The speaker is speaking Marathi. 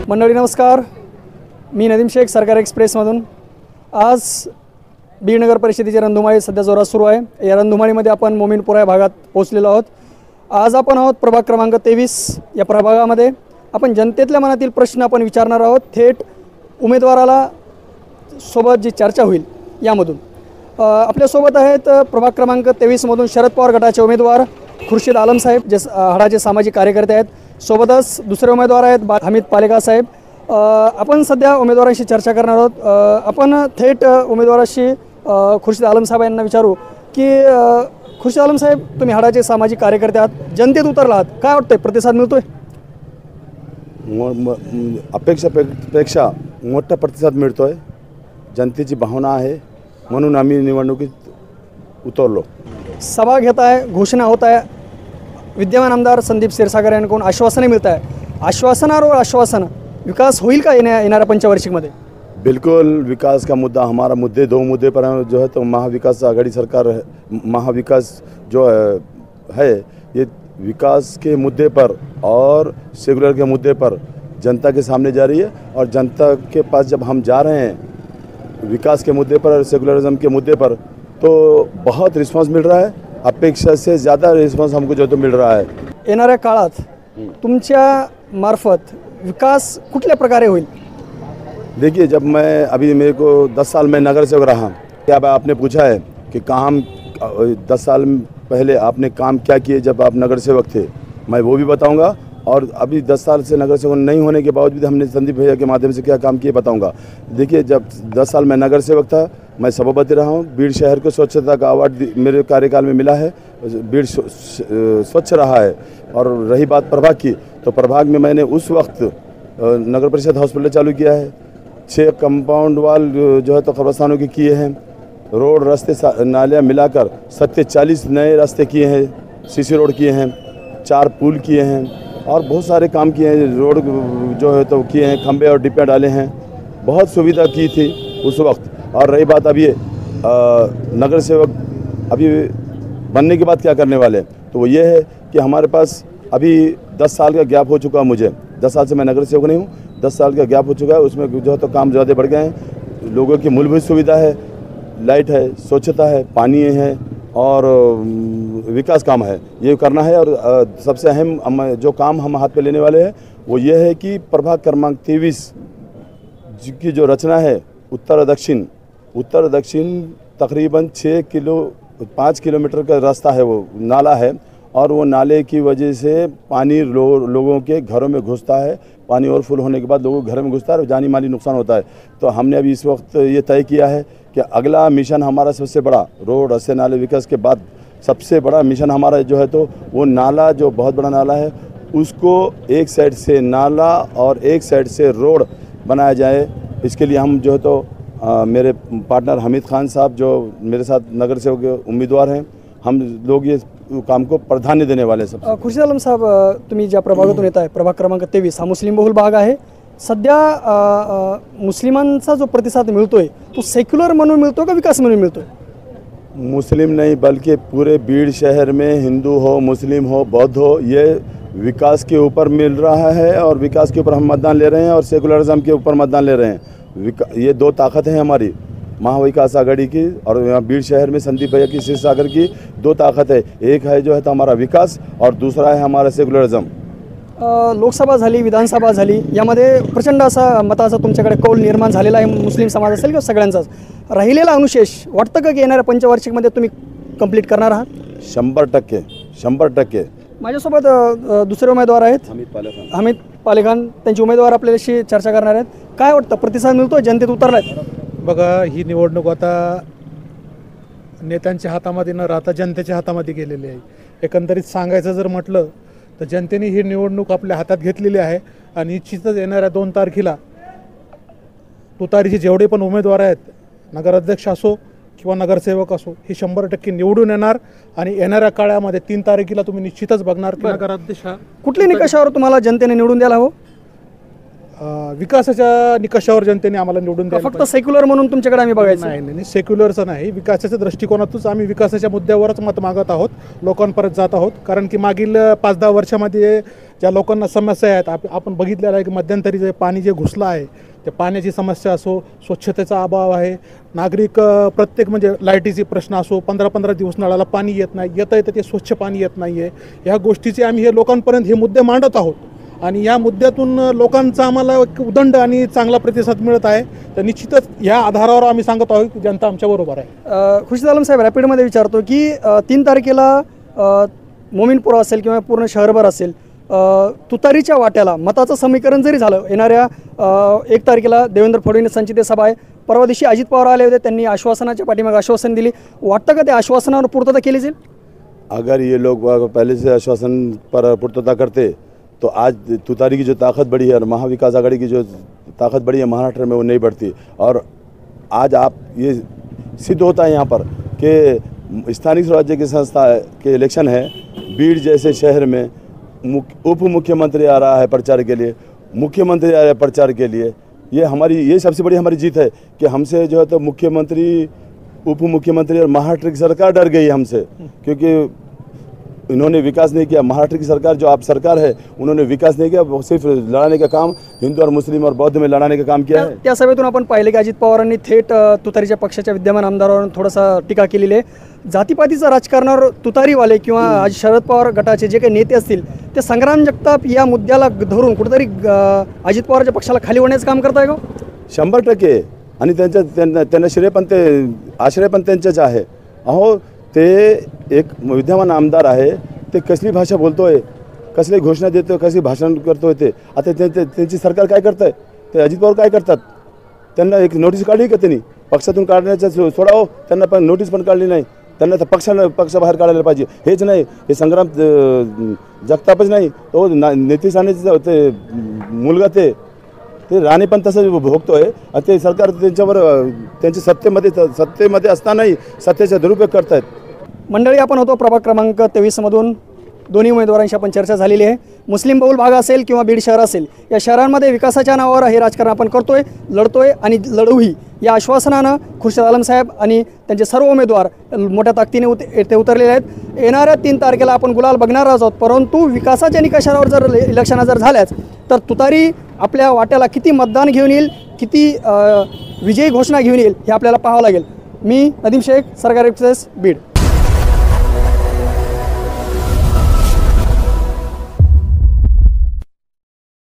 मंडळी नमस्कार, मी नदीम शेख सरकार एक्सप्रेसमधून. आज बीड नगर परिषदेची रणधुमाळी सध्या जोरात सुरू आहे. या रणधुमाळीमध्ये आपण मोमीनपुरा या भागात पोहोचलेलो आहोत. आज आपण आहोत प्रभाग क्रमांक 23 या प्रभागामध्ये. आपण जनतेतल्या मनातील प्रश्न आपण विचारणार आहोत. थेट उमेदवाराला सोबत जी चर्चा होईल यामधून. आपल्यासोबत आहेत प्रभाग क्रमांक 23मधून शरद पवार गटाचे उमेदवार खुर्शीद आलम साहेब, जे हाडाचे सामाजिक कार्यकर्ते आहेत. सोबतच दुसरे उमेदवार आहेत हमीद पालेकर साहेब. आपण सध्या उमेदवारांशी चर्चा करणार आहोत. आपण थेट उमेदवाराशी खुर्शीद आलम साहेब यांना विचारू की खुर्शीद आलम साहेब, तुम्ही हाडाचे सामाजिक कार्यकर्ते आहात, जनतेत उतरला आहात, काय वाटतंय, प्रतिसाद मिळतोय? अपेक्षापेक्षा मोठा प्रतिसाद मिळतोय. जनतेची भावना आहे म्हणून आम्ही निवडणुकीत उतरलो. सभा घेत आहे, घोषणा होत आहे. विद्यमान आमदार संदीप क्षीरसागर यांकडून आश्वासने मिळत आहे. आश्वासनावर आश्वासन, विकास होईल का येणाऱ्या पंचवार्षिकमध्ये? बिल्कुल विकास का मुद्दा, हमारा मुद्दे दो मुद्दे पर जो है तो महाविकास आघाड़ी सरकार है, महाविकास जो है ये विकास के मुद्दे पर और सेकुलर के मुद्दे पर जनता के सामने जा रही है. और जनता के पास जब हम जा रहे हैं विकास के मुद्दे पर और सेकुलरिज्म के मुद्दे पर, तो बहुत रिस्पांस मिल रहा है. अपेक्षा से ज़्यादा रिस्पांस हमको जो तो मिल रहा है. येणाऱ्या काळात तुमच्या मार्फत विकास कुठल्या प्रकारे होईल? देखिए, जब मैं अभी मेरे को 10 साल में नगर सेवक रहा. क्या आपने पूछा है कि काम 10 साल पहले आपने काम क्या किए जब आप नगर सेवक थे, मैं वो भी बताऊंगा. और अभी 10 साल से नगर सेवक नहीं होने के बावजूद हमने संदीप भैया के माध्यम से क्या काम किए बताऊंगा. देखिए, जब 10 साल मैं नगर सेवक था, मैं सभापति रहा हूँ. बीड़ शहर को स्वच्छता का अवार्ड मेरे कार्यकाल में मिला है. बीड़ स्वच्छ रहा है. और रही बात प्रभाग की, तो प्रभाग में मैंने उस वक्त नगर परिषद हॉस्पिटल चालू किया है. 6 कंपाउंड वाल जो है तो कब्रस्तानों के किए हैं. रोड रास्ते नालियाँ मिलाकर 40 नए रास्ते किए हैं. सीसी रोड किए हैं. 4 पुल किए हैं और बहुत सारे काम किए हैं. रोड जो है तो किए हैं, खंबे और डिब्बे डाले हैं. बहुत सुविधा की थी उस वक्त. और रही बात अब ये नगर सेवक अभी बनने के बाद क्या करने वाले, तो वो ये है कि हमारे पास अभी 10 साल का गैप हो चुका. मुझे 10 साल से मैं नगर सेवक नहीं हूँ. 10 साल का गैप हो चुका है. उसमें जो है तो काम ज़्यादा बढ़ गए हैं. लोगों की मूलभूत सुविधा है, लाइट है, स्वच्छता है, पानी है और विकास काम है, ये करना है. और सबसे अहम जो काम हम हाथ पे लेने वाले हैं वो ये है कि प्रभाग क्रमांक 23 की जो रचना है उत्तर दक्षिण तकरीबन 5 किलोमीटर का रास्ता है, वो नाला है. और वो नाले की वजह से पानी लोगों के घरों में घुसता है. पानी और फुल होने के बाद लोगों के घरों में घुसता है और जानी माली नुकसान होता है. तो हमने अभी इस वक्त ये तय किया है कि अगला मिशन हमारा सबसे बड़ा रोड रास्ते नाले विकास के बाद सबसे बड़ा मिशन हमारा जो है तो वो नाला, जो बहुत बड़ा नाला है, उसको एक साइड से नाला और एक साइड से रोड बनाया जाए. इसके लिए हम जो है तो मेरे पार्टनर हमीद खान साहब, जो मेरे साथ नगर सेवक उम्मीदवार हैं, हम लोग ये काम को प्राधान्य देने वाले सब. खुर्शीद आलम साहेब, तुम्ही ज्या प्रभागातून येत आहे, प्रभाग क्रमांक 23 हा मुस्लिम बहुल भाग आहे. सध्या मुस्लिमांचा जो प्रतिसाद मिळतोय तो सेक्युलर म्हणून मिळतो का विकास म्हणून मिळतोय? मुस्लिम नहीं बल्कि पूरे बीड़ शहर में हिंदू हो, मुस्लिम हो, बौद्ध हो, ये विकास के ऊपर मिल रहा है. और विकास के ऊपर हम मतदान ले रहे हैं और सेकुलरिज्म के ऊपर मतदान ले रहे हैं. ये 2 ताकत हैं हमारी, महाविकास आघाड़ी की और यहाँ बीड़ शहर में संदीप भैया की क्षीरसागर की 2 ताकत है. एक है जो है तो हमारा विकास और दूसरा है हमारा सेकुलरिज्म. लोकसभा झाली, विधानसभा झाली, यामध्ये प्रचंड असा मताचा तुमच्याकडे कौल निर्माण झालेला आहे. मुस्लिम समाज असेल किंवा सगळ्यांचाच राहिलेला अनुशेष वाटतं का की येणाऱ्या पंचवार्षिकमध्ये तुम्ही कंप्लीट करणार आहात? 100%. माझ्यासोबत दुसरे उमेदवार आहेत हमीद पालेखान. त्यांचे उमेदवार आपल्याशी चर्चा करणार आहेत. काय वाटतं, प्रतिसाद मिळतो, जनतेत उतरलाय? बघा, ही निवडणूक आता नेत्यांच्या हातामध्ये न राहता जनतेच्या हातामध्ये गेलेली आहे. एकंदरीत सांगायचं जर म्हटलं तर जनतेने ही निवडणूक आपल्या हातात घेतलेली आहे. आणि निश्चितच येणाऱ्या 2 तारखेला तुतारीचे जेवढे पण उमेदवार आहेत, नगराध्यक्ष असो किंवा नगरसेवक असो, हे 100% निवडून येणार. आणि येणाऱ्या काळामध्ये 3 तारखेला तुम्ही निश्चितच बघणार की नगराध्यक्ष कुठल्या निकषावर तुम्हाला जनतेने निवडून द्यायला हवं? विकासाच्या निकषावर जनतेने आम्हाला निवडून द्यायला फक्त सेक्युलर म्हणून तुमच्याकडे आम्ही बघायचं नाही नाही सेक्युलरचं नाही, विकासाच्या दृष्टिकोनातूच आम्ही विकासाच्या मुद्द्यावरच मत मागत आहोत, लोकांपर्यंत जात आहोत. कारण की मागील 5-10 वर्षामध्ये ज्या लोकांना समस्या आहेत आपण बघितलेलं आहे की मध्यंतरी जे पाणी जे घुसलं आहे, त्या पाण्याची समस्या असो, स्वच्छतेचा अभाव आहे, नागरिक प्रत्येक म्हणजे लाईटीचे प्रश्न असो, 15-15 दिवस नळाला पाणी येत नाही, येतं ते स्वच्छ पाणी येत नाही आहे. ह्या गोष्टीचे आम्ही हे लोकांपर्यंत हे मुद्दे मांडत आहोत आणि या मुद्द्यातून लोकांचा आम्हाला एक उदंड आणि चांगला प्रतिसाद मिळत आहे. तर निश्चितच ह्या आधारावर आम्ही सांगत आहोत की जनता आमच्याबरोबर आहे. खुर्शीद आलम साहेब, रॅपिडमध्ये विचारतो की 3 तारखेला मोमीनपुरा असेल किंवा पूर्ण शहरभर असेल, तुतारीच्या वाट्याला मताचं समीकरण जरी झालं, येणाऱ्या 1 तारखेला देवेंद्र फडणवीसांची ते सभा आहे. परवा दिवशी अजित पवार आले होते, त्यांनी आश्वासनाच्या पाठीमागे आश्वासन दिली. वाटतं का त्या आश्वासनावर पूर्तता केली जाईल? अगर ये लोग पहले से आश्वासन पर पूर्तता करते तो आज तुतारी की जो ताकत बढ़ी है और महाविकास आघाड़ी की जो ताकत बढ़ी है महाराष्ट्र में, वो नहीं बढ़ती. और आज आप ये सिद्ध होता है यहाँ पर कि स्थानीय स्वराज्य की संस्था के इलेक्शन है, बीड़ जैसे शहर में उप मुख्यमंत्री आ रहा है प्रचार के लिए, मुख्यमंत्री आ रहा है प्रचार के लिए. ये सबसे बड़ी हमारी जीत है कि हमसे जो है तो मुख्यमंत्री, उप मुख्यमंत्री और महाराष्ट्र की सरकार डर गई है हमसे, क्योंकि इन्होंने विकास नहीं किया. महाराष्ट्र की सरकार जो आप सरकार है, उन्होंने विकास नहीं किया, वो सिर्फ लड़ाने का काम हिंदू और मुस्लिम और बौद्ध में लड़ाने का काम किया है. त्या सभेतून आपण पाहिले की अजित पवारांनी थेट तुतारीच्या पक्षाच्या विद्यमान आमदारांवर थोडासा टीका केलेली आहे. जातीपातीचं राजकारणावर तुतारीवाले किंवा आज शरद पवार गटाचे जे काही नेते असतील, ते संग्राम जगताप या मुद्द्याला धरून कुठेतरी अजित पवारच्या पक्षाला खाली होण्याचं काम करताय का? 100%. आणि त्यांना श्रेय पण ते आश्रय पण त्यांचेच आहे. अहो, ते एक विद्यमान आमदार आहे, ते कसली भाषा बोलतोय, कसली घोषणा देतोय, कसली भाषण करतोय. ते आता त्यांची सरकार काय करताय, ते अजित पवार काय करतात? त्यांना एक नोटीस काढली का त्यांनी? पक्षातून काढण्याचं सोडावं, त्यांना पण नोटीस पण काढली नाही. त्यांना तर पक्षाबाहेर काढायला पाहिजे. हेच नाही, हे संग्राम जगतापच नाही, तो नितीश राणेचं ते मुलगा ते राणे पण तसं भोगतोय. आणि ते सरकार त्यांच्यावर त्यांच्या सत्तेमध्ये असतानाही सत्तेचा दुरुपयोग करतायत. मंडळी, आपण होतो प्रभाग क्रमांक 23मधून. दोन्ही उमेदवारांशी आपण चर्चा झालेली आहे. मुस्लिम बहुल भाग असेल किंवा बीड शहर असेल, या शहरांमध्ये विकासाच्या नावावर हे राजकारण आपण करतोय, लढतोय आणि लढूही या आश्वासनानं खुर्शीद आलम साहेब आणि त्यांचे सर्व उमेदवार मोठ्या ताकदीने ते उतरलेले आहेत. येणाऱ्या 3 तारखेला आपण गुलाल बघणार आहोत. परंतु विकासाच्या निकषावर जर इलेक्शन जर झाल्याच तर तुतारी आपल्या वाट्याला किती मतदान घेऊन येईल, किती विजयी घोषणा घेऊन येईल, हे आपल्याला पाहावं लागेल. मी नदीम शेख, सरकारी एक्सप्रेस, बीड.